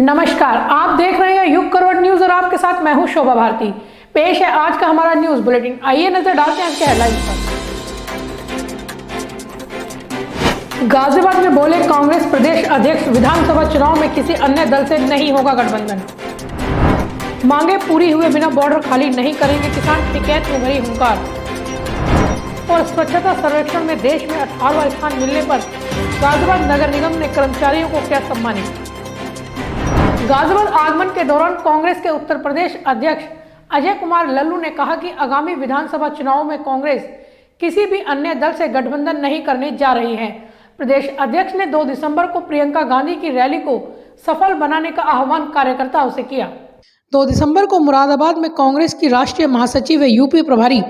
नमस्कार, आप देख रहे हैं युग करवट न्यूज और आपके साथ मैं हूं शोभा भारती। पेश है आज का हमारा न्यूज बुलेटिन। आइए नजर डालते हैं आज के हेडलाइंस पर। गाजियाबाद में बोले कांग्रेस प्रदेश अध्यक्ष, विधानसभा चुनाव में किसी अन्य दल से नहीं होगा गठबंधन। मांगे पूरी हुए बिना बॉर्डर खाली नहीं करेंगे किसान, टिकैत में भरी हुंकार। और स्वच्छता सर्वेक्षण में देश में 18वां स्थान मिलने पर गाजियाबाद नगर निगम ने कर्मचारियों को किया सम्मानित। गाजियाबाद आगमन के दौरान कांग्रेस के उत्तर प्रदेश अध्यक्ष अजय कुमार लल्लू ने कहा कि आगामी विधानसभा चुनाव में कांग्रेस किसी भी अन्य दल से गठबंधन नहीं करने जा रही है। प्रदेश अध्यक्ष ने 2 दिसंबर को प्रियंका गांधी की रैली को सफल बनाने का आह्वान कार्यकर्ताओं से किया। 2 दिसंबर को मुरादाबाद में कांग्रेस की राष्ट्रीय महासचिव व यूपी प्रभारी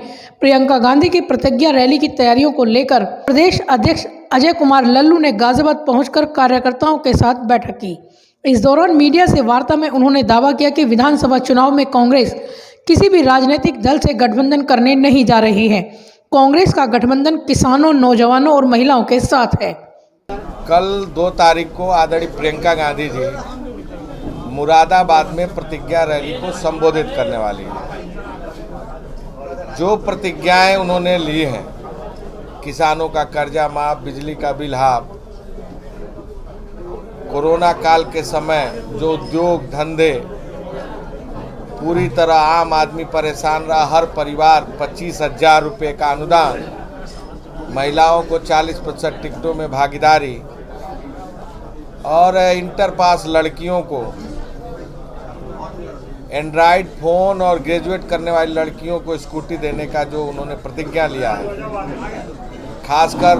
प्रियंका गांधी की प्रतिज्ञा रैली की तैयारियों को लेकर प्रदेश अध्यक्ष अजय कुमार लल्लू ने गाजियाबाद पहुंचकर कार्यकर्ताओं के साथ बैठक की। इस दौरान मीडिया से वार्ता में उन्होंने दावा किया कि विधानसभा चुनाव में कांग्रेस किसी भी राजनीतिक दल से गठबंधन करने नहीं जा रही है। कांग्रेस का गठबंधन किसानों, नौजवानों और महिलाओं के साथ है। कल 2 तारीख को आदरणीय प्रियंका गांधी जी मुरादाबाद में प्रतिज्ञा रैली को संबोधित करने वाली है। जो प्रतिज्ञाएं उन्होंने ली हैं, किसानों का कर्जा माफ, बिजली का बिल हाफ, कोरोना काल के समय जो उद्योग धंधे पूरी तरह आम आदमी परेशान रहा, हर परिवार 25,000 रुपये का अनुदान, महिलाओं को 40% टिकटों में भागीदारी और इंटर पास लड़कियों को एंड्रॉयड फ़ोन और ग्रेजुएट करने वाली लड़कियों को स्कूटी देने का जो उन्होंने प्रतिज्ञा लिया है। खासकर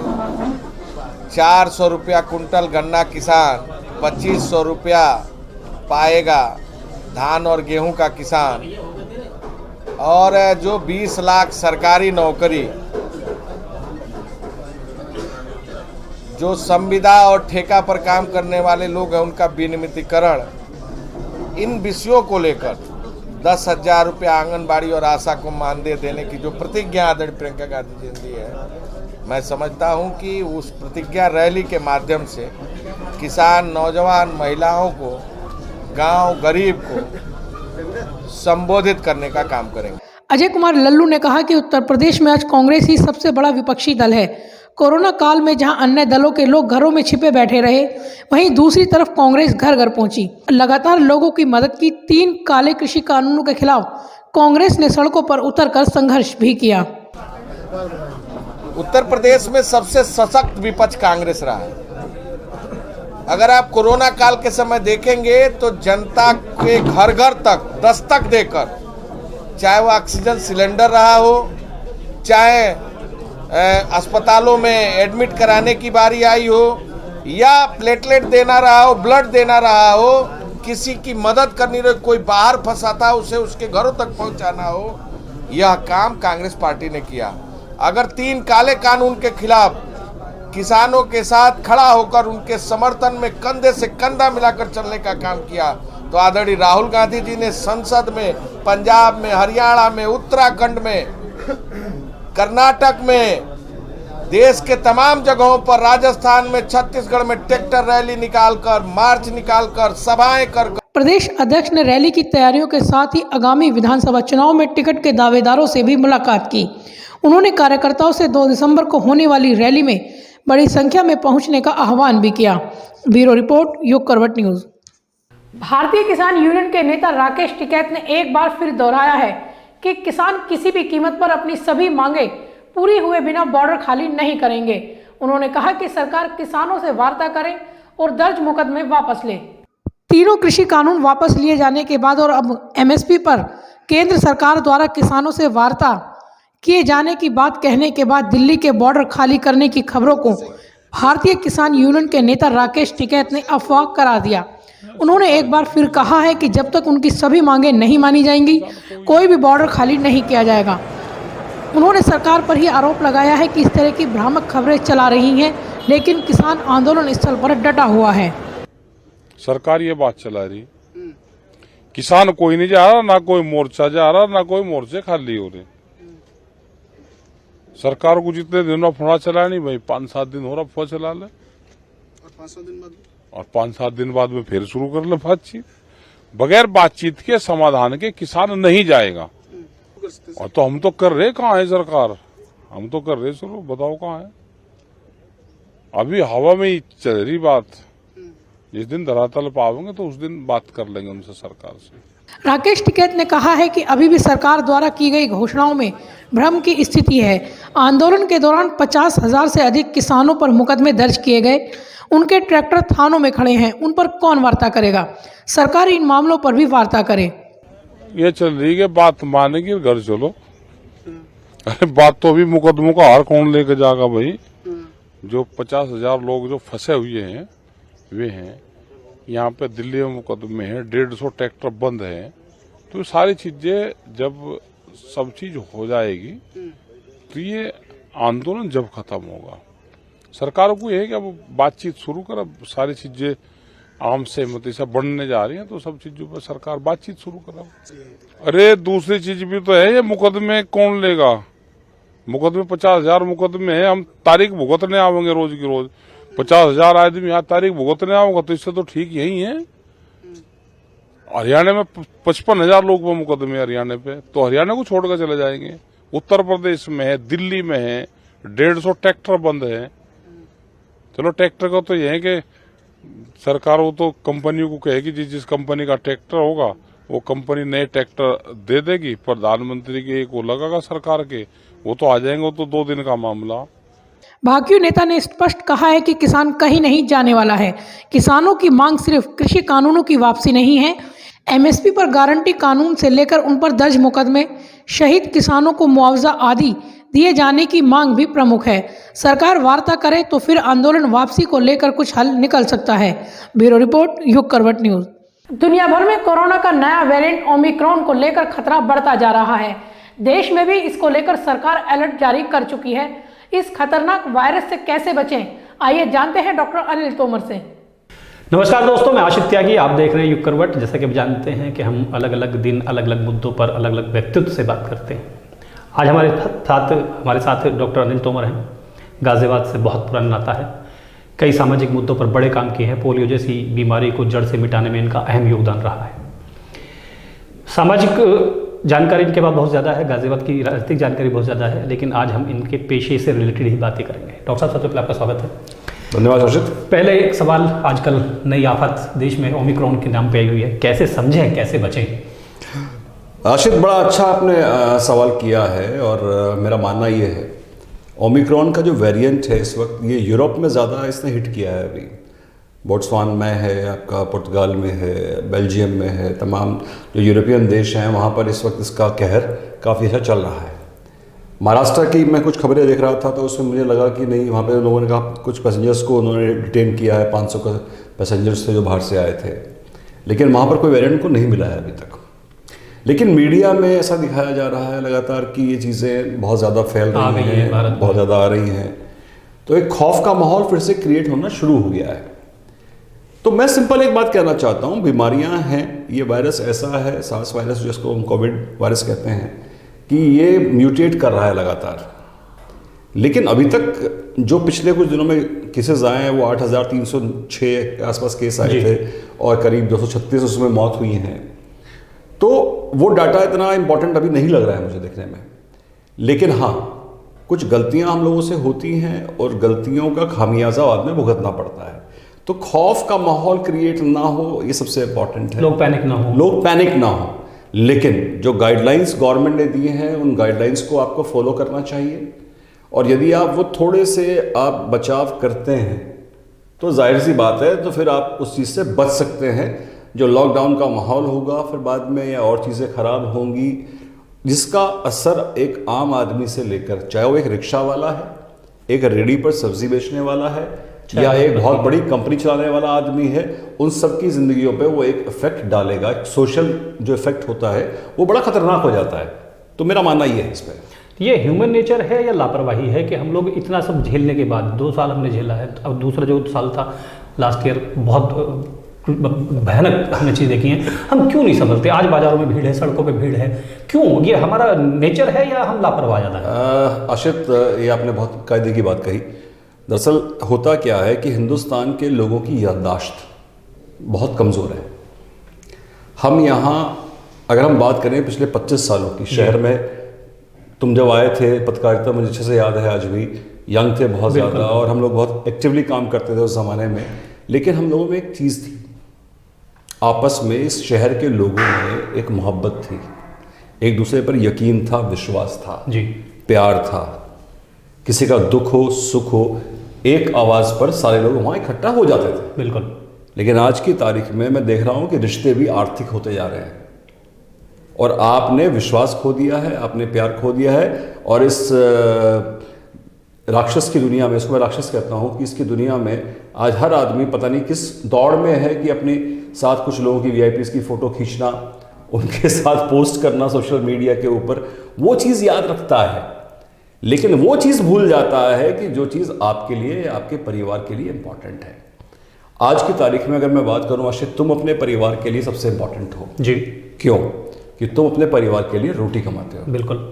400 रुपया कुंटल गन्ना किसान, 2500 रुपया पाएगा धान और गेहूं का किसान, और जो 20 लाख सरकारी नौकरी, जो संविदा और ठेका पर काम करने वाले लोग हैं उनका विनियमितीकरण, इन विषयों को लेकर 10,000 रुपया आंगनबाड़ी और आशा को मानदेय देने की जो प्रतिज्ञा आदरणीय प्रियंका गांधी जी ने दी है, मैं समझता हूं कि उस प्रतिज्ञा रैली के माध्यम से किसान, नौजवान, महिलाओं को, गांव गरीब को संबोधित करने का काम करेंगे। अजय कुमार लल्लू ने कहा कि उत्तर प्रदेश में आज कांग्रेस ही सबसे बड़ा विपक्षी दल है। कोरोना काल में जहां अन्य दलों के लोग घरों में छिपे बैठे रहे, वहीं दूसरी तरफ कांग्रेस घर घर पहुंची, लगातार लोगों की मदद की। 3 काले कृषि कानूनों के खिलाफ कांग्रेस ने सड़कों पर उतरकर संघर्ष भी किया। उत्तर प्रदेश में सबसे सशक्त विपक्ष कांग्रेस रहा है। अगर आप कोरोना काल के समय देखेंगे तो जनता के घर घर तक दस्तक देकर, चाहे वो ऑक्सीजन सिलेंडर रहा हो, चाहे अस्पतालों में एडमिट कराने की बारी आई हो, या प्लेटलेट देना रहा हो, ब्लड देना रहा हो, किसी की मदद करनी रही, कोई बाहर फंसा था उसे उसके घरों तक पहुंचाना हो, यह काम कांग्रेस पार्टी ने किया। अगर 3 काले कानून के खिलाफ किसानों के साथ खड़ा होकर उनके समर्थन में कंधे से कंधा मिलाकर चलने का काम किया, तो आदरणीय राहुल गांधी जी ने संसद में, पंजाब में, हरियाणा में, उत्तराखंड में, कर्नाटक में, देश के तमाम जगहों पर, राजस्थान में, छत्तीसगढ़ में ट्रैक्टर रैली निकालकर, मार्च निकालकर, सभाएं कर। प्रदेश अध्यक्ष ने रैली की तैयारियों के साथ ही आगामी विधानसभा चुनाव में टिकट के दावेदारों से भी मुलाकात की। उन्होंने कार्यकर्ताओं से 2 दिसंबर को होने वाली रैली में बड़ी संख्या में पहुंचने का आह्वान भी किया। ब्यूरो रिपोर्ट, युग करवट न्यूज। भारतीय किसान यूनियन के नेता राकेश टिकैत ने एक बार फिर दोहराया है कि किसान किसी भी कीमत पर अपनी सभी मांगे पूरी हुए बिना बॉर्डर खाली नहीं करेंगे। उन्होंने कहा कि सरकार किसानों से वार्ता करे और दर्ज मुकदमे वापस ले। तीनों कृषि कानून वापस लिए जाने के बाद और अब एमएसपी पर केंद्र सरकार द्वारा किसानों से वार्ता किए जाने की बात कहने के बाद दिल्ली के बॉर्डर खाली करने की खबरों को भारतीय किसान यूनियन के नेता राकेश टिकैत ने अफवाह करार दिया। उन्होंने एक बार फिर कहा है कि जब तक उनकी सभी मांगें नहीं मानी जाएंगी, कोई भी बॉर्डर खाली नहीं किया जाएगा। उन्होंने सरकार पर ही आरोप लगाया है कि इस तरह की भ्रामक खबरें चला रही हैं, लेकिन किसान आंदोलन स्थल पर डटा हुआ है। सरकार ये बात चला रही, किसान कोई नहीं जा रहा, ना कोई मोर्चा जा रहा, ना कोई मोर्चे खाली हो रहे। सरकार को जितने दिन अफवाह चला नहीं भाई, 5-7 दिन और अफवाह चला ले, और 5-7 दिन बाद और 5-7 दिन बाद में फिर शुरू कर ले बातचीत। बगैर बातचीत के समाधान के किसान नहीं जाएगा। और तो हम तो कर रहे, कहाँ है सरकार? हम तो कर रहे शुरू, बताओ कहाँ है? अभी हवा में ही चल रही बात। जिस दिन धरातल पाओगे तो उस दिन बात कर लेंगे उनसे, सरकार से। राकेश टिकैत ने कहा है कि अभी भी सरकार द्वारा की गई घोषणाओं में भ्रम की स्थिति है। आंदोलन के दौरान 50,000 से अधिक किसानों पर मुकदमे दर्ज किए गए। उनके ट्रैक्टर थानों में खड़े हैं, उन पर कौन वार्ता करेगा? सरकार इन मामलों पर भी वार्ता करे। ये चल रही है बात मानेगी घर चलो। अरे बात तो अभी मुकदमों का हार कौन लेके जाएगा भाई? जो 50,000 लोग जो फंसे हुए हैं वे हैं। यहाँ पे दिल्ली में मुकदमे हैं, 150 ट्रैक्टर बंद हैं। तो ये सारी चीजें जब सब चीज हो जाएगी तो ये आंदोलन जब खत्म होगा, सरकार को यह है कि अब बातचीत शुरू कर। अब सारी चीजें आम सहमति से बढ़ने जा रही हैं तो सब चीजों पर सरकार बातचीत शुरू करा। अरे दूसरी चीज भी तो है, ये मुकदमे कौन लेगा? मुकदमे 50,000 मुकदमे है, हम तारीख भुगतने आवेंगे रोज की रोज। 50,000 आदमी यहाँ तारीख भुगतने आओगे तो इससे तो ठीक यही है। हरियाणा में 55,000 लोग पर मुकदमे हरियाणा पे, तो हरियाणा को छोड़कर चले जाएंगे। उत्तर प्रदेश में है, दिल्ली में है, 150 ट्रैक्टर बंद है। चलो ट्रैक्टर का तो यह है कि सरकार वो तो कंपनियों को कहेगी जिस कंपनी का ट्रैक्टर होगा वो कंपनी नए ट्रैक्टर दे देगी। प्रधानमंत्री के एक वो लगेगा सरकार के, वो तो आ जाएंगे, वो तो 2 दिन का मामला। भाकियू नेता ने स्पष्ट कहा है कि किसान कहीं नहीं जाने वाला है। किसानों की मांग सिर्फ कृषि कानूनों की वापसी नहीं है, एमएसपी पर गारंटी कानून से लेकर उन पर दर्ज मुकदमे, शहीद किसानों को मुआवजा आदि दिए जाने की मांग भी प्रमुख है। सरकार वार्ता करे तो फिर आंदोलन वापसी को लेकर कुछ हल निकल सकता है। ब्यूरो रिपोर्ट, युग करवट न्यूज। दुनिया भर में कोरोना का नया वेरिएंट ओमिक्रॉन को लेकर खतरा बढ़ता जा रहा है। देश में भी इसको लेकर सरकार अलर्ट जारी कर चुकी है। इस खतरनाक वायरस से कैसे बचें, आइए जानते हैं डॉक्टर अनिल तोमर से। नमस्कार दोस्तों, मैं आशित त्यागी, आप देख रहे हैं युग करवट। जैसा कि आप जानते हैं कि हम अलग अलग दिन अलग अलग मुद्दों पर अलग अलग व्यक्तित्व से बात करते हैं। आज हमारे साथ डॉक्टर अनिल तोमर हैं। गाजियाबाद से बहुत पुराना नाता है, कई सामाजिक मुद्दों पर बड़े काम किए हैं। पोलियो जैसी बीमारी को जड़ से मिटाने में इनका अहम योगदान रहा है। सामाजिक जानकारी इनके पास बहुत ज़्यादा है, गाजियाबाद की राजनीतिक जानकारी बहुत ज़्यादा है, लेकिन आज हम इनके पेशे से रिलेटेड ही बातें करेंगे। डॉक्टर साहब, सबसे पहले आपका स्वागत है। धन्यवाद आशित। पहले एक सवाल, आजकल नई आफत देश में ओमिक्रॉन के नाम पे आई हुई है, कैसे समझें, कैसे बचें? आशित, बड़ा अच्छा आपने सवाल किया है और मेरा मानना ये है ओमिक्रॉन का जो वेरिएंट है इस वक्त ये यूरोप में ज़्यादा इसने हिट किया है। अभी बोट्सवान में है, आपका पुर्तगाल में है, बेल्जियम में है, तमाम जो यूरोपियन देश हैं वहाँ पर इस वक्त इसका कहर काफ़ी अच्छा चल रहा है। महाराष्ट्र की मैं कुछ खबरें देख रहा था तो उसमें मुझे लगा कि नहीं, वहाँ पे लोगों ने कहा कुछ पैसेंजर्स को उन्होंने डिटेन किया है, 500 का पैसेंजर्स थे जो बाहर से आए थे, लेकिन वहाँ पर कोई वेरिएंट को नहीं मिला है अभी तक। लेकिन मीडिया में ऐसा दिखाया जा रहा है लगातार कि ये चीज़ें बहुत ज़्यादा फैल रही हैं, बहुत ज़्यादा आ रही हैं, तो एक खौफ का माहौल फिर से क्रिएट होना शुरू हो गया है। तो मैं सिंपल एक बात कहना चाहता हूँ, बीमारियाँ हैं, ये वायरस ऐसा है, सार्स वायरस जिसको हम कोविड वायरस कहते हैं, कि ये म्यूटेट कर रहा है लगातार। लेकिन अभी तक जो पिछले कुछ दिनों में केसेस आए हैं वो 8,306 के आसपास केस आए थे और करीब 236 उसमें मौत हुई हैं। तो वो डाटा इतना इम्पोर्टेंट अभी नहीं लग रहा है मुझे देखने में। लेकिन हाँ, कुछ गलतियां हम लोगों से होती हैं और गलतियों का खामियाजा बाद में भुगतना पड़ता है। तो खौफ का माहौल क्रिएट ना हो, ये सबसे इम्पोर्टेंट है। लोग पैनिक ना हो। लेकिन जो गाइडलाइंस गवर्नमेंट ने दिए हैं उन गाइडलाइंस को आपको फॉलो करना चाहिए। और यदि आप वो थोड़े से आप बचाव करते हैं तो जाहिर सी बात है तो फिर आप उस चीज़ से बच सकते हैं। जो लॉकडाउन का माहौल होगा फिर बाद में या और चीज़ें ख़राब होंगी, जिसका असर एक आम आदमी से लेकर, चाहे वो एक रिक्शा वाला है, एक रेडी पर सब्जी बेचने वाला है या एक बहुत बड़ी कंपनी चलाने वाला आदमी है, उन सब की ज़िंदगियों पे वो एक इफेक्ट डालेगा। सोशल जो इफेक्ट होता है वो बड़ा खतरनाक हो जाता है। तो मेरा मानना ये है इस पर। ये ह्यूमन नेचर है या लापरवाही है कि हम लोग इतना सब झेलने के बाद, 2 साल हमने झेला है, अब दूसरा जो साल था लास्ट ईयर बहुत भयानक हमने चीज़ देखी है, हम क्यों नहीं समझते? आज बाजारों में भीड़ है, सड़कों पे भीड़ है, क्यों? ये हमारा नेचर है या हम लापरवाह ज़्यादा है? आशित, ये आपने बहुत कायदे की बात कही। दरअसल होता क्या है कि हिंदुस्तान के लोगों की याददाश्त बहुत कमज़ोर है। हम यहाँ अगर हम बात करें पिछले 25 सालों की, शहर में तुम जब आए थे पत्रकारिता, मुझे अच्छे से याद है आज भी, यंग थे बहुत ज़्यादा और हम लोग बहुत एक्टिवली काम करते थे उस ज़माने में। लेकिन हम लोगों में एक चीज़ थी, आपस में इस शहर के लोगों में एक मोहब्बत थी, एक दूसरे पर यकीन था, विश्वास था जी, प्यार था। किसी का दुख हो सुख हो, एक आवाज़ पर सारे लोग वहाँ इकट्ठा हो जाते थे। बिल्कुल। लेकिन आज की तारीख में मैं देख रहा हूँ कि रिश्ते भी आर्थिक होते जा रहे हैं और आपने विश्वास खो दिया है, आपने प्यार खो दिया है। और इस राक्षस की दुनिया में, इसको मैं राक्षस कहता हूँ, कि इसकी दुनिया में आज हर आदमी पता नहीं किस दौड़ में है कि अपने साथ कुछ लोगों की वीआईपीज की फ़ोटो खींचना, उनके साथ पोस्ट करना सोशल मीडिया के ऊपर, वो चीज़ याद रखता है। लेकिन वो चीज़ भूल जाता है कि जो चीज़ आपके लिए, आपके परिवार के लिए इम्पॉर्टेंट है। आज की तारीख में अगर मैं बात करूँ आशित, तुम अपने परिवार के लिए सबसे इम्पॉर्टेंट हो जी। क्यों? कि तुम अपने परिवार के लिए रोटी कमाते हो। बिल्कुल।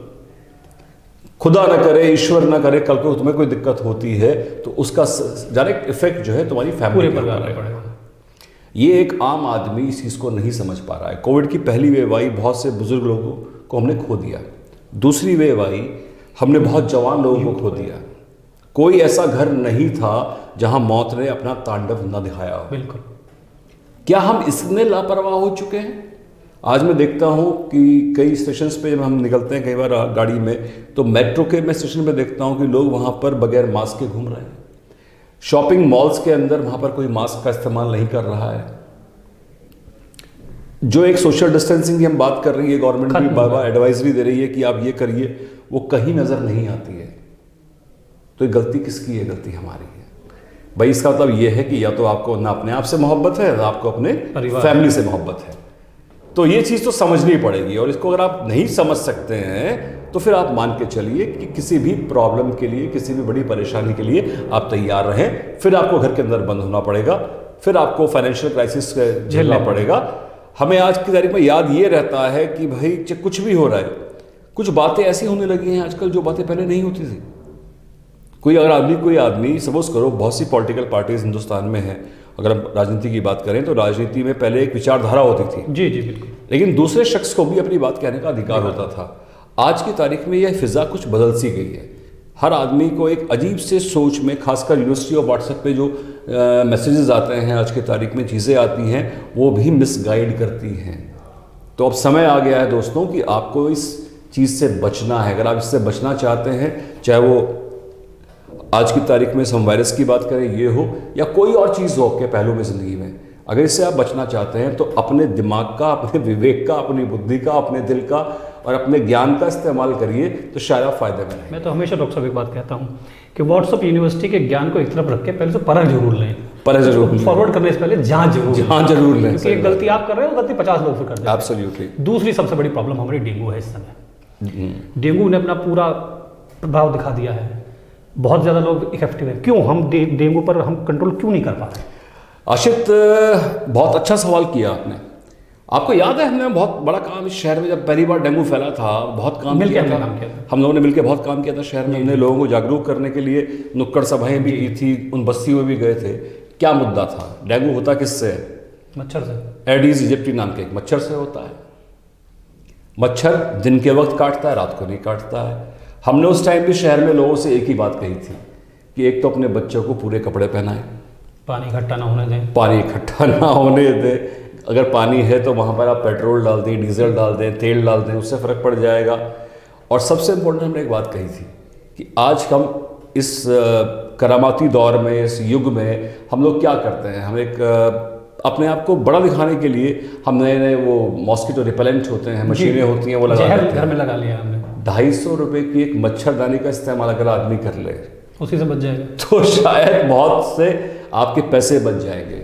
खुदा न करे, ईश्वर न करे, कल को तुम्हें कोई दिक्कत होती है तो उसका डायरेक्ट इफेक्ट जो है तुम्हारी फैमिली पूरे पर परिवार पड़ेगा। पर पड़ेगा। ये एक आम आदमी इस चीज़ को नहीं समझ पा रहा है। कोविड की पहली वेव आई, बहुत से बुजुर्ग लोगों को हमने खो दिया। दूसरी वेव आई, हमने बहुत जवान लोगों को खो दिया। कोई ऐसा घर नहीं था जहां मौत ने अपना तांडव न दिखाया हो। बिल्कुल। क्या हम इसमें लापरवाह हो चुके हैं? आज मैं देखता हूं कि कई स्टेशंस पे जब हम निकलते हैं कई बार गाड़ी में, तो मेट्रो के मैं स्टेशन पे देखता हूं कि लोग वहां पर बगैर मास्क के घूम रहे हैं। शॉपिंग मॉल्स के अंदर वहां पर कोई मास्क का इस्तेमाल नहीं कर रहा है। जो एक सोशल डिस्टेंसिंग की हम बात कर रही है, गवर्नमेंट भी बाबा एडवाइजरी दे रही है कि आप ये करिए, वो कहीं नजर नहीं आती है। तो ये गलती किसकी है? गलती हमारी है भाई। इसका मतलब ये है कि या तो आपको ना अपने आप से मोहब्बत है, ना आपको अपने फैमिली से मोहब्बत है। तो ये चीज़ तो समझनी पड़ेगी। और इसको अगर आप नहीं समझ सकते हैं तो फिर आप मान के चलिए कि किसी भी प्रॉब्लम के लिए, किसी भी बड़ी परेशानी के लिए आप तैयार रहें। फिर आपको घर के अंदर बंद होना पड़ेगा, फिर आपको फाइनेंशियल क्राइसिस झेलना पड़ेगा। हमें आज की तारीख में याद ये रहता है कि भाई कुछ भी हो रहा है, कुछ बातें ऐसी होने लगी हैं आजकल जो बातें पहले नहीं होती थी। कोई आदमी सपोज करो, बहुत सी पॉलिटिकल पार्टीज हिंदुस्तान में हैं, अगर हम राजनीति की बात करें तो राजनीति में पहले एक विचारधारा होती थी। जी जी बिल्कुल। लेकिन दूसरे शख्स को भी अपनी बात कहने का अधिकार होता था। आज की तारीख में यह फिजा कुछ बदल सी गई है। हर आदमी को एक अजीब से सोच में, खासकर यूनिवर्सिटी ऑफ व्हाट्सएप पे जो मैसेजेस आते हैं आज की तारीख में, चीज़ें आती हैं, वो भी मिसगाइड करती हैं। तो अब समय आ गया है दोस्तों कि आपको इस चीज़ से बचना है। अगर आप इससे बचना चाहते हैं, चाहे वो आज की तारीख में हम वायरस की बात करें, ये हो या कोई और चीज़ हो आपके पहलू में ज़िंदगी में, अगर इससे आप बचना चाहते हैं तो अपने दिमाग का, अपने विवेक का, अपनी बुद्धि का, अपने दिल का और अपने ज्ञान का इस्तेमाल करिए, तो शायद आप फायदे में रहें। मैं तो हमेशा डॉक्टर साहब एक बात कहता हूँ कि व्हाट्सएप यूनिवर्सिटी के ज्ञान को एक तरफ रख के पहले तो परख जरूर लें, फॉरवर्ड करने से पहले जांच जरूर लें, क्योंकि एक गलती आप कर रहे हो, गलती 50 लोग फिर कर देते हैं। एब्सोल्युटली। दूसरी सबसे बड़ी प्रॉब्लम हमारी डेंगू है इस समय। डेंगू ने अपना पूरा प्रभाव दिखा दिया है। बहुत ज़्यादा लोग इफेक्टिव है। क्यों हम डेंगू पर हम कंट्रोल क्यों नहीं कर पा रहे? आशित, बहुत अच्छा सवाल किया आपने। आपको याद है हमने बहुत बड़ा काम इस शहर में, जब पहली बार डेंगू फैला था, बहुत काम किया था। हम लोगों ने मिलकर बहुत काम किया था शहर में। हमने लोगों को जागरूक करने के लिए नुक्कड़ सभाएं भी की थी, उन बस्तियों में भी गए थे। क्या मुद्दा था? डेंगू होता किससे? मच्छर से। एडीज इजिप्टी नाम के एक मच्छर से होता है। मच्छर दिन के वक्त काटता है, रात को नहीं काटता है। हमने उस टाइम भी शहर में लोगों से एक ही बात कही थी कि एक तो अपने बच्चों को पूरे कपड़े पहनाएं, पानी इकट्ठा ना होने दें, पानी इकट्ठा ना होने दें। अगर पानी है तो वहाँ पर आप पेट्रोल डाल दें, डीजल डाल दें, तेल डाल दें, उससे फ़र्क पड़ जाएगा। और सबसे इम्पोर्टेंट हमने एक बात कही थी कि आज हम इस करामाती दौर में, इस युग में हम लोग क्या करते हैं, हम एक अपने आप को बड़ा दिखाने के लिए हम नए नए वो मॉस्किटो रिपेलेंट होते हैं, मशीनें होती हैं, वो लगा लेते हैं। घर में लगा लिया हमने। 250 रुपये की एक मच्छरदानी का इस्तेमाल अगर आदमी कर ले, उसी से बच जाएगा, तो शायद बहुत से आपके पैसे बच जाएंगे।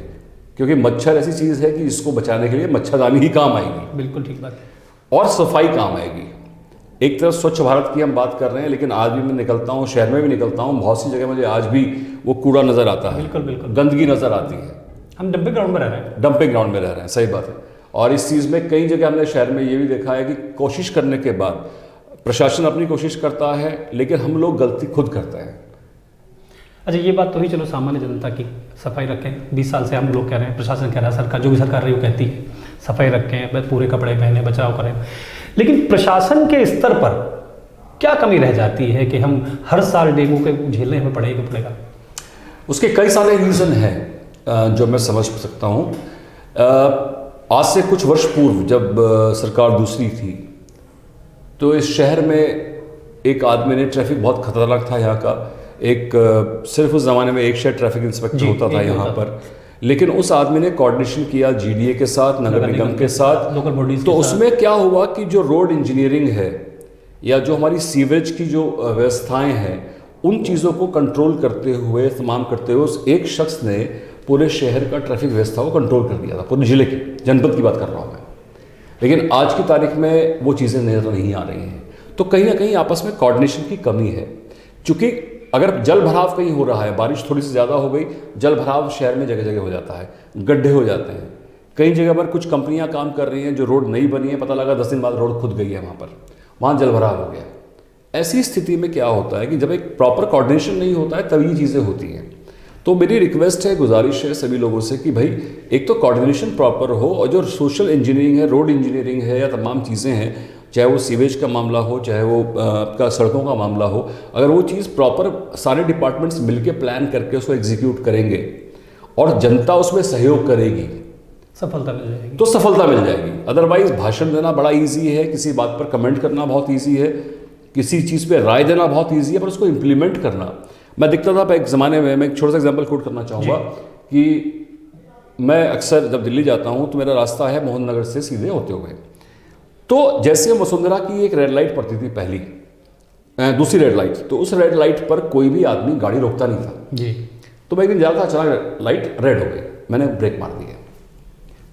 क्योंकि मच्छर ऐसी चीज़ है कि इसको बचाने के लिए मच्छरदानी ही काम आएगी। बिल्कुल ठीक बात है। और सफाई काम आएगी। एक तरफ स्वच्छ भारत की हम बात कर रहे हैं, लेकिन आज भी मैं निकलता हूँ, शहर में भी निकलता हूँ, बहुत सी जगह मुझे आज भी वो कूड़ा नज़र आता है। बिल्कुल बिल्कुल। गंदगी नज़र आती है। हम डंपिंग ग्राउंड में रह रहे हैं। डंपिंग ग्राउंड में रह रहे हैं, सही बात है। और इस चीज़ में कई जगह हमने शहर में ये भी देखा है कि कोशिश करने के बाद प्रशासन अपनी कोशिश करता है, लेकिन हम लोग गलती खुद करते हैं। अच्छा, ये बात तो ही चलो सामान्य जनता की, सफाई रखें। 20 साल से हम लोग कह रहे हैं, प्रशासन कह रहा है, सरकार जो भी सरकार रही है वो कहती है सफाई रखें, पूरे कपड़े पहने, बचाव करें, लेकिन प्रशासन के स्तर पर क्या कमी रह जाती है कि हम हर साल डेंगू के झेलने हमें पड़ेगा? उसके कई सारे रीज़न हैं जो मैं समझ सकता हूँ। आज से कुछ वर्ष पूर्व जब सरकार दूसरी थी तो इस शहर में एक आदमी ने, ट्रैफिक बहुत खतरनाक था यहाँ का, सिर्फ उस ज़माने में एक शहर ट्रैफिक इंस्पेक्टर होता था यहाँ पर, लेकिन उस आदमी ने कोऑर्डिनेशन किया जीडीए के साथ, नगर निगम के साथ, लोकल बॉडीज। तो उसमें क्या हुआ कि जो रोड इंजीनियरिंग है या जो हमारी सीवेज की जो व्यवस्थाएं हैं, उन चीज़ों को कंट्रोल करते हुए, तमाम करते हुए उस एक शख्स ने पूरे शहर का ट्रैफिक व्यवस्था को कंट्रोल कर दिया था, पूरे जिले की, जनपद की बात कर रहा हूँ मैं। लेकिन आज की तारीख में वो चीज़ें नज़र नहीं आ रही हैं, तो कहीं ना कहीं आपस में कोऑर्डिनेशन की कमी है। क्योंकि अगर जल भराव कहीं हो रहा है, बारिश थोड़ी सी ज़्यादा हो गई, जल भराव शहर में जगह जगह हो जाता है, गड्ढे हो जाते हैं। कई जगह पर कुछ कंपनियां काम कर रही हैं, जो रोड नई बनी है, पता लगा 10 दिन बाद रोड खुद गई है, वहाँ जल भराव हो गया। ऐसी स्थिति में क्या होता है कि जब एक प्रॉपर कोऑर्डिनेशन नहीं होता है तब ये चीज़ें होती हैं। तो मेरी रिक्वेस्ट है, गुजारिश है सभी लोगों से कि भाई एक तो कोऑर्डिनेशन प्रॉपर हो, और जो सोशल इंजीनियरिंग है, रोड इंजीनियरिंग है, या तमाम चीज़ें हैं, चाहे वो सीवेज का मामला हो, चाहे वो आपका सड़कों का मामला हो, अगर वो चीज़ प्रॉपर सारे डिपार्टमेंट्स मिलके प्लान करके उसको एग्जीक्यूट करेंगे और जनता उसमें सहयोग करेगी, सफलता मिल जाएगी, तो सफलता मिल जाएगी। अदरवाइज भाषण देना बड़ा ईजी है, किसी बात पर कमेंट करना बहुत ईजी है, किसी चीज़ पे राय देना बहुत ईजी है, पर उसको इम्प्लीमेंट करना। मैं दिखता था एक ज़माने में, मैं एक छोटा सा एग्जाम्पल कोट करना चाहूँगा कि मैं अक्सर जब दिल्ली जाता हूँ तो मेरा रास्ता है मोहन नगर से सीधे होते हुए, तो जैसे वसुंधरा की एक रेड लाइट पड़ती थी पहली, दूसरी रेड लाइट, तो उस रेड लाइट पर कोई भी आदमी गाड़ी रोकता नहीं था जी। तो मैं एक दिन जा रहा था, अचानक लाइट रेड हो गई, मैंने ब्रेक मार दिया।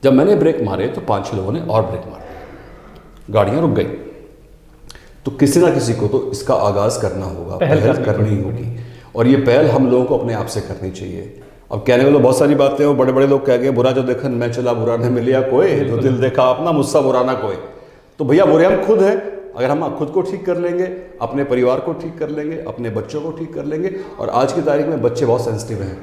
जब मैंने ब्रेक मारे तो 5-6 लोगों ने और ब्रेक मार दिया, गाड़ियाँ रुक गई। तो किसी ना किसी को तो इसका आगाज़ करना होगा, पहल करनी होगी, और ये पहल हम लोगों को अपने आप से करनी चाहिए। अब कहने वाले बहुत सारी बातें हो, बड़े बड़े लोग कह गए बुरा जो देखन मैं चला बुरा न मिलिया कोई, जो दिल देखा अपना मुझसे बुरा ना कोई। तो भैया बुरे हम खुद हैं, अगर हम खुद को ठीक कर लेंगे, अपने परिवार को ठीक कर लेंगे, अपने बच्चों को ठीक कर लेंगे। और आज की तारीख में बच्चे बहुत सेंसिटिव हैं,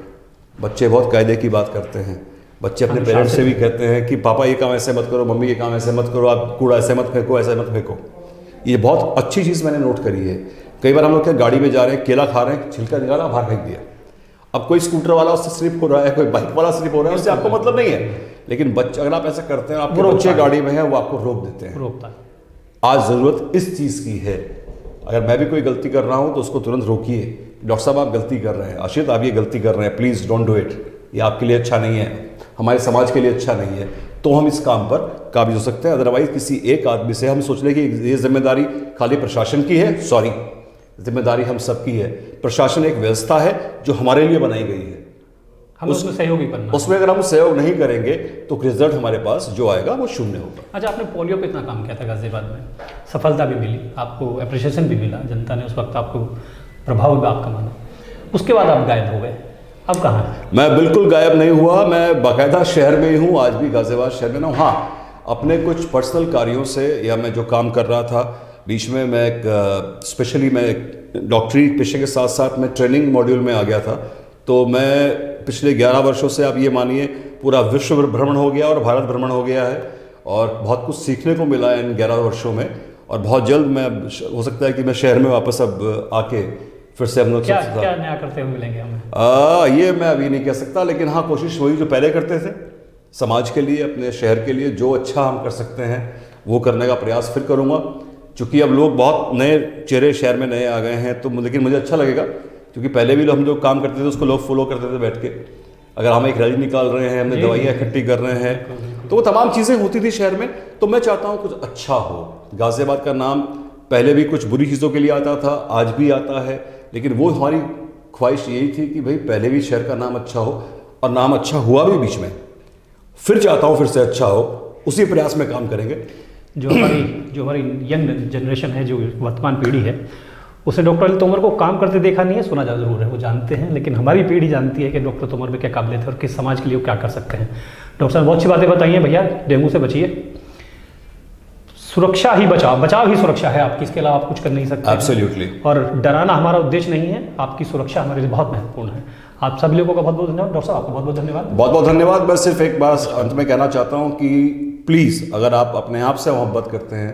बच्चे बहुत कायदे की बात करते हैं, बच्चे अपने पेरेंट्स से भी कहते हैं कि पापा ये काम ऐसे मत करो, मम्मी ये काम ऐसे मत करो, आप कूड़ा ऐसे मत फेंको, ऐसे मत फेंको। ये बहुत अच्छी चीज़ मैंने नोट करी है। कई बार हम लोग क्या गाड़ी में जा रहे हैं, केला खा रहे हैं, छिलका निकाला बाहर फेंक दिया। अब कोई स्कूटर वाला उससे स्लिप हो रहा है, कोई बाइक वाला स्लिप हो रहा है, उससे आपको मतलब नहीं है, लेकिन बच्चे अगर आप ऐसा करते हैं, आपके बच्चे गाड़ी में हैं, वो आपको रोक देते हैं। रोकता है। आज ज़रूरत इस चीज़ की है। अगर मैं भी कोई गलती कर रहा हूँ तो उसको तुरंत रोकिए, डॉक्टर साहब आप गलती कर रहे हैं, आशित आप ये गलती कर रहे हैं, प्लीज़ डोंट डू इट, ये आपके लिए अच्छा नहीं है, हमारे समाज के लिए अच्छा नहीं है। तो हम इस काम पर काबिज हो सकते हैं। अदरवाइज किसी एक आदमी से हम सोच लें कि ये जिम्मेदारी खाली प्रशासन की है, सॉरी, जिम्मेदारी हम सबकी है। प्रशासन एक व्यवस्था है जो हमारे लिए बनाई गई है, हम उसमें सहयोग ही करना, उसमें अगर हम सहयोग नहीं करेंगे तो रिजल्ट हमारे पास जो आएगा वो शून्य होगा। अच्छा, आपने पोलियो पे इतना काम किया था गाजियाबाद में, सफलता भी मिली, आपको अप्रिशिएशन भी मिला, जनता ने उस वक्त आपको प्रभाव भी आपका माना, उसके बाद आप गायब हो गए, अब कहाँ हैं? मैं बिल्कुल गायब नहीं हुआ, मैं बाकायदा शहर में ही हूँ, आज भी गाजियाबाद शहर में ना हूँ। हाँ, अपने कुछ पर्सनल कार्यों से, या मैं जो काम कर रहा था बीच में, मैं एक स्पेशली मैं डॉक्टरी पेशे के साथ साथ मैं ट्रेनिंग मॉड्यूल में आ गया था। तो मैं पिछले 11 वर्षों से, आप ये मानिए, पूरा विश्व भ्रमण हो गया और भारत भ्रमण हो गया है, और बहुत कुछ सीखने को मिला है इन 11 वर्षों में। और बहुत जल्द मैं, हो सकता है कि मैं शहर में वापस अब आके फिर से हम लोग क्या नया करते हुए मिलेंगे हमें? ये मैं अभी नहीं कह सकता, लेकिन हाँ, कोशिश वही जो पहले करते थे, समाज के लिए, अपने शहर के लिए जो अच्छा हम कर सकते हैं वो करने का प्रयास फिर करूँगा। क्योंकि अब लोग बहुत नए चेहरे शहर में नए आ गए हैं, तो लेकिन मुझे अच्छा लगेगा, क्योंकि पहले भी हम जो काम करते थे उसको लोग फॉलो करते थे बैठ के। अगर हम एक रैली निकाल रहे हैं, हमने दवाइयाँ इकट्ठी कर रहे हैं, तो वो तमाम चीज़ें होती थी शहर में। तो मैं चाहता हूँ कुछ अच्छा हो। गाजियाबाद का नाम पहले भी कुछ बुरी चीज़ों के लिए आता था, आज भी आता है, लेकिन वो हमारी ख्वाहिश यही थी कि भाई पहले भी शहर का नाम अच्छा हो, और नाम अच्छा हुआ भी बीच में, फिर चाहता हूँ फिर से अच्छा हो, उसी प्रयास में काम करेंगे। जो हमारी यंग जनरेशन है, जो वर्तमान पीढ़ी है, उसने डॉक्टर अनिल तोमर को काम करते देखा नहीं है, सुना जरूर है, वो जानते हैं, लेकिन हमारी पीढ़ी जानती है कि डॉक्टर तोमर में क्या काबिलियत है और किस समाज के लिए वो क्या कर सकते हैं। डॉक्टर साहब बहुत अच्छी बातें बताई हैं भैया। डेंगू से बचिए, सुरक्षा ही बचाव, बचाव ही सुरक्षा है आपकी, इसके अलावा आप कुछ कर नहीं सकते। एब्सोल्युटली। और डराना हमारा उद्देश्य नहीं है, आपकी सुरक्षा हमारे लिए बहुत महत्वपूर्ण है। आप सभी लोगों का बहुत बहुत धन्यवाद। डॉक्टर साहब आपका बहुत बहुत धन्यवाद। बहुत बहुत धन्यवाद। मैं सिर्फ एक बात अंत में कहना चाहता हूँ कि प्लीज़ अगर आप अपने आप से मोहब्बत करते हैं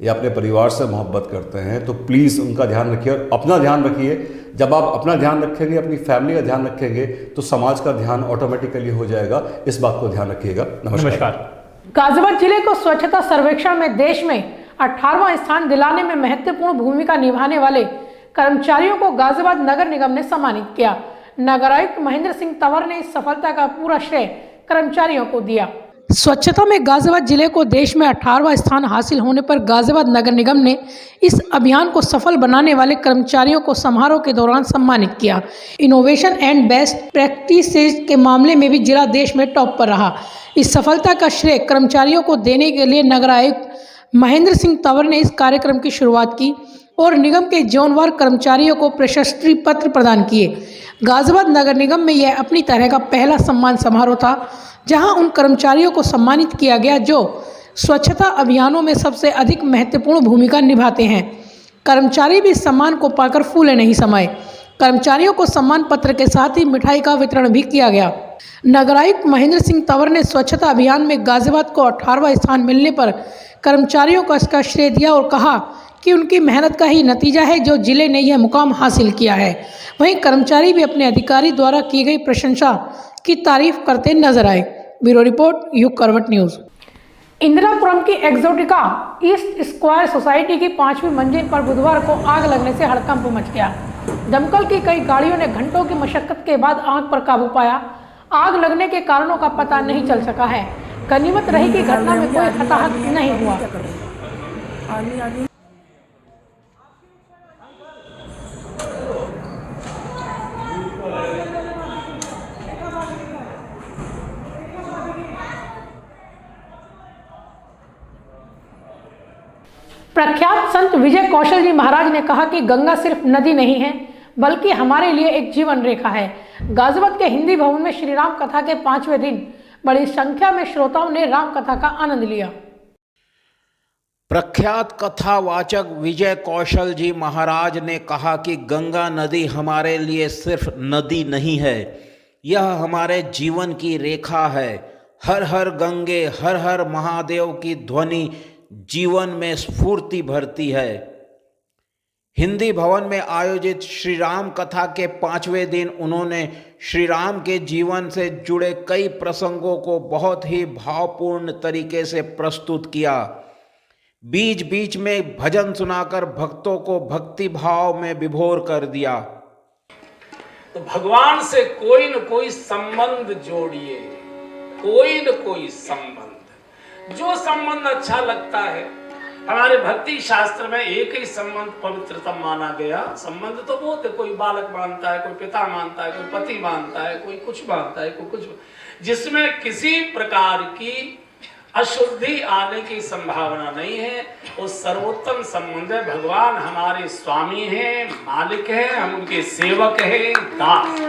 या अपने परिवार से मोहब्बत करते हैं तो प्लीज़ उनका ध्यान रखिए और अपना ध्यान रखिए। जब आप अपना ध्यान रखेंगे, अपनी फैमिली का ध्यान रखेंगे तो समाज का ध्यान ऑटोमेटिकली हो जाएगा। इस बात को ध्यान रखिएगा। नमस्कार। गाजियाबाद जिले को स्वच्छता सर्वेक्षण में देश में 18वां स्थान दिलाने में महत्वपूर्ण भूमिका निभाने वाले कर्मचारियों को गाजियाबाद नगर निगम ने सम्मानित किया। नगर आयुक्त महेंद्र सिंह तंवर ने इस सफलता का पूरा श्रेय कर्मचारियों को दिया। स्वच्छता में गाजियाबाद जिले को देश में 18वां स्थान हासिल होने पर गाजियाबाद नगर निगम ने इस अभियान को सफल बनाने वाले कर्मचारियों को समारोह के दौरान सम्मानित किया। इनोवेशन एंड बेस्ट प्रैक्टिसेज के मामले में भी जिला देश में टॉप पर रहा। इस सफलता का श्रेय कर्मचारियों को देने के लिए नगर आयुक्त महेंद्र सिंह तंवर ने इस कार्यक्रम की शुरुआत की और निगम के जोनवार कर्मचारियों को प्रशस्ति पत्र प्रदान किए। गाजियाबाद नगर निगम में यह अपनी तरह का पहला सम्मान समारोह था जहां उन कर्मचारियों को सम्मानित किया गया जो स्वच्छता अभियानों में सबसे अधिक महत्वपूर्ण भूमिका निभाते हैं। कर्मचारी भी सम्मान को पाकर फूले नहीं समाये। कर्मचारियों को सम्मान पत्र के साथ ही मिठाई का वितरण भी किया गया। नगर आयुक्त महेंद्र सिंह तंवर ने स्वच्छता अभियान में गाजियाबाद को 18वां स्थान मिलने पर कर्मचारियों को इसका श्रेय दिया और कहा कि उनकी मेहनत का ही नतीजा है जो जिले ने यह मुकाम हासिल किया है। वहीं कर्मचारी भी अपने अधिकारी द्वारा की गई प्रशंसा की तारीफ करते नजर आए। ब्यूरो रिपोर्ट, युग करवट न्यूज। इंदिरापुरम की एक्सोटिका ईस्ट स्क्वायर सोसाइटी की 5वीं मंजिल पर बुधवार को आग लगने से हड़कंप मच गया। दमकल की कई गाड़ियों ने घंटों की मशक्कत के बाद आग पर काबू पाया। आग लगने के कारणों का पता नहीं चल सका है। गनीमत रही कि घटना में कोई हताहत नहीं हुआ। प्रख्यात संत विजय कौशल जी महाराज ने कहा कि गंगा सिर्फ नदी नहीं है बल्कि हमारे लिए एक जीवन रेखा है। गाजियाबाद के हिंदी भवन में श्री राम कथा के 5वें दिन बड़ी संख्या में श्रोताओं ने राम कथा का आनंद लिया। प्रख्यात कथावाचक विजय कौशल जी महाराज ने कहा कि गंगा नदी हमारे लिए सिर्फ नदी नहीं है, यह हमारे जीवन की रेखा है। हर हर गंगे हर हर महादेव की ध्वनि जीवन में स्फूर्ति भरती है। हिंदी भवन में आयोजित श्री राम कथा के 5वें दिन उन्होंने श्री राम के जीवन से जुड़े कई प्रसंगों को बहुत ही भावपूर्ण तरीके से प्रस्तुत किया। बीच बीच में भजन सुनाकर भक्तों को भक्ति भाव में विभोर कर दिया। तो भगवान से कोई न कोई संबंध जोड़िए, कोई न कोई संबंध, जो संबंध अच्छा लगता है। हमारे भक्ति शास्त्र में एक ही संबंध पवित्रतम माना गया। संबंध तो बहुत है, कोई बालक मानता है, कोई पिता मानता है, कोई पति मानता है, कोई कुछ मानता है, कोई कुछ, जिसमें किसी प्रकार की अशुद्धि आने की संभावना नहीं है। वो सर्वोत्तम संबंध है। भगवान हमारे स्वामी हैं, मालिक हैं, हम उनके सेवक हैं, दास।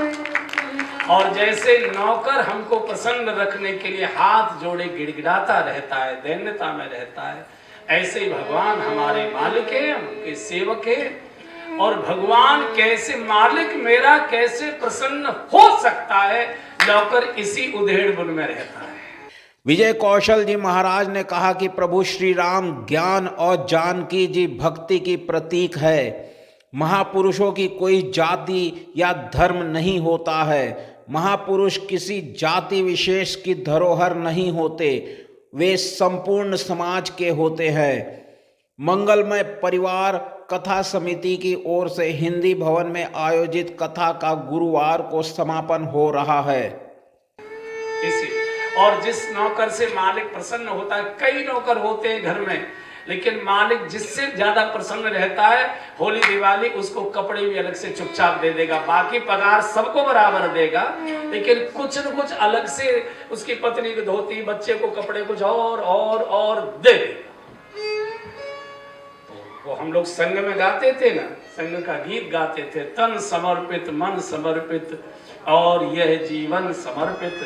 और जैसे नौकर हमको प्रसन्न रखने के लिए हाथ जोड़े गिड़गिड़ाता रहता है, दैन्यता में रहता है, ऐसे ही भगवान हमारे मालिक हैं, हम उनके सेवक हैं। और भगवान कैसे मालिक मेरा कैसे प्रसन्न हो सकता है, नौकर इसी उधेड़ बुन में रहता है। विजय कौशल जी महाराज ने कहा कि प्रभु श्री राम ज्ञान और जानकी जी भक्ति की प्रतीक है। महापुरुषों की कोई जाति या धर्म नहीं होता है। महापुरुष किसी जाति विशेष की धरोहर नहीं होते, वे संपूर्ण समाज के होते हैं। मंगलमय परिवार कथा समिति की ओर से हिंदी भवन में आयोजित कथा का गुरुवार को समापन हो रहा है। इसी और जिस नौकर से मालिक प्रसन्न होता है, कई नौकर होते हैं घर में, लेकिन मालिक जिससे ज्यादा प्रसन्न रहता है, होली दिवाली उसको कपड़े भी अलग से चुपचाप दे देगा, बाकी पगार सबको बराबर देगा, लेकिन कुछ न कुछ अलग से उसकी पत्नी को धोती, बच्चे को कपड़े कुछ और दे देगा। तो हम लोग संघ में गाते थे ना, संघ का गीत गाते थे, तन समर्पित मन समर्पित और यह जीवन समर्पित,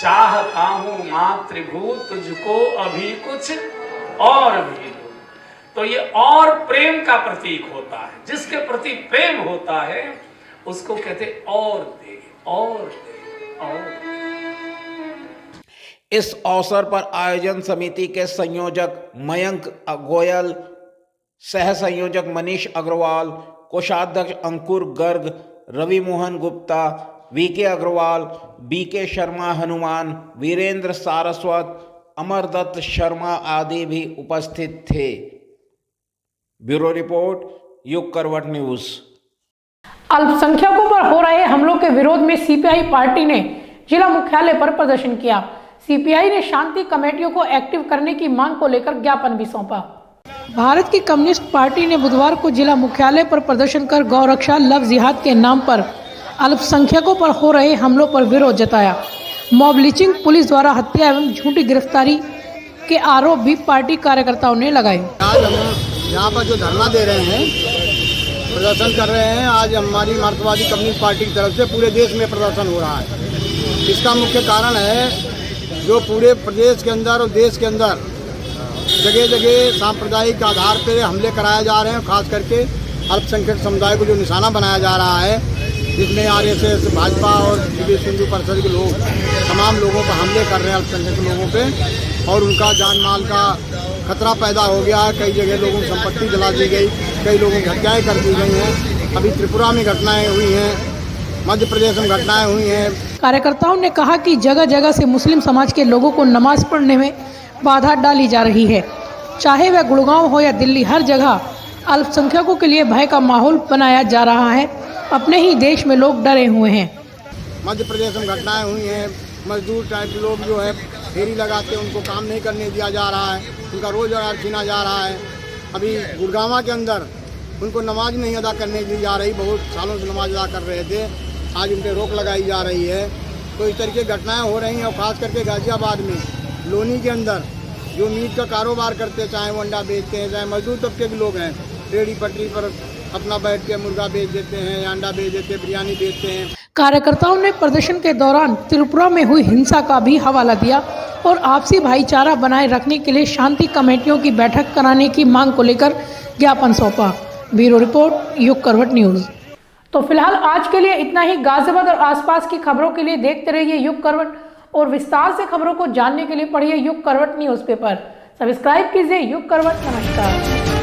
चाहता हूं मातृभूत तुझको अभी कुछ और भी। तो ये और प्रेम का प्रतीक होता है। जिसके प्रति प्रेम होता है उसको कहते और दे, और दे, और दे। इस अवसर पर आयोजन समिति के संयोजक मयंक गोयल, सह संयोजक मनीष अग्रवाल, कोषाध्यक्ष अंकुर गर्ग, रवि मोहन गुप्ता, वीके अग्रवाल, बीके शर्मा हनुमान, वीरेंद्र सारस्वत, अमरदत्त शर्मा आदि भी उपस्थित थे। ब्यूरो रिपोर्ट, युग करवट न्यूज। अल्पसंख्यकों पर हो रहे हमलों के विरोध में सीपीआई पार्टी ने जिला मुख्यालय पर प्रदर्शन किया। सीपीआई ने शांति कमेटियों को एक्टिव करने की मांग को लेकर ज्ञापन भी सौंपा। भारत की कम्युनिस्ट पार्टी ने बुधवार को जिला मुख्यालय पर प्रदर्शन कर गौरक्षा लव जिहाद के नाम पर अल्पसंख्यकों पर हो रहे हमलों पर विरोध जताया। मॉब लिंचिंग, पुलिस द्वारा हत्या एवं झूठी गिरफ्तारी के आरोप भी पार्टी कार्यकर्ताओं ने लगाए। आज हम यहाँ पर जो धरना दे रहे हैं, प्रदर्शन कर रहे हैं, आज हमारी मार्क्सवादी कम्युनिस्ट पार्टी की तरफ से पूरे देश में प्रदर्शन हो रहा है। इसका मुख्य कारण है जो पूरे प्रदेश के अंदर और देश के अंदर जगह जगह सांप्रदायिक आधार पर हमले कराए जा रहे हैं, खास करके अल्पसंख्यक समुदाय को जो निशाना बनाया जा रहा है, जिसमें आरएसएस, भाजपा और विश्व हिंदू परिषद के लोग तमाम लोगों पर हमले कर रहे हैं, अल्पसंख्यक लोगों पे, और उनका जान माल का खतरा पैदा हो गया है। कई जगह लोगों की संपत्ति जला दी गई, कई लोगों की हत्याएँ कर दी गई हैं। अभी त्रिपुरा में घटनाएँ हुई हैं, मध्य प्रदेश में घटनाएँ हुई हैं। कार्यकर्ताओं ने कहा कि जगह जगह से मुस्लिम समाज के लोगों को नमाज पढ़ने में बाधा डाली जा रही है। चाहे वह गुड़गांव हो या दिल्ली, हर जगह अल्पसंख्यकों के लिए भय का माहौल बनाया जा रहा है। अपने ही देश में लोग डरे हुए हैं। मध्य प्रदेश में घटनाएं हुई हैं, मजदूर टाइप के लोग जो है फेरी लगाते हैं, उनको काम नहीं करने दिया जा रहा है, उनका रोजगार छीना जा रहा है। अभी गुड़गांव के अंदर उनको नमाज नहीं अदा करने दी जा रही, बहुत सालों से नमाज अदा कर रहे थे, आज उन पर रोक लगाई जा रही है। तो इस तरीके की घटनाएँ हो रही हैं। और ख़ास करके गाज़ियाबाद में लोनी के अंदर जो मीट का कारोबार करते, चाहे वो अंडा बेचते हैं, चाहे मजदूर तबके के लोग हैं, रेहड़ी पटरी पर अपना बैठ के मुर्गा बेच देते हैं या अंडा बेच देते हैं, बिरयानी बेचते हैं। कार्यकर्ताओं ने प्रदर्शन के दौरान त्रिपुरा में हुई हिंसा का भी हवाला दिया और आपसी भाईचारा बनाए रखने के लिए शांति कमेटियों की बैठक कराने की मांग को लेकर ज्ञापन सौंपा। ब्यूरो रिपोर्ट, युग करवट न्यूज। तो फिलहाल आज के लिए इतना ही। गाजियाबाद और आसपास की खबरों के लिए देखते रहिए युग करवट और विस्तार से खबरों को जानने के लिए पढ़िए युग करवट न्यूज़पेपर। सब्सक्राइब कीजिए युग करवट। नमस्कार।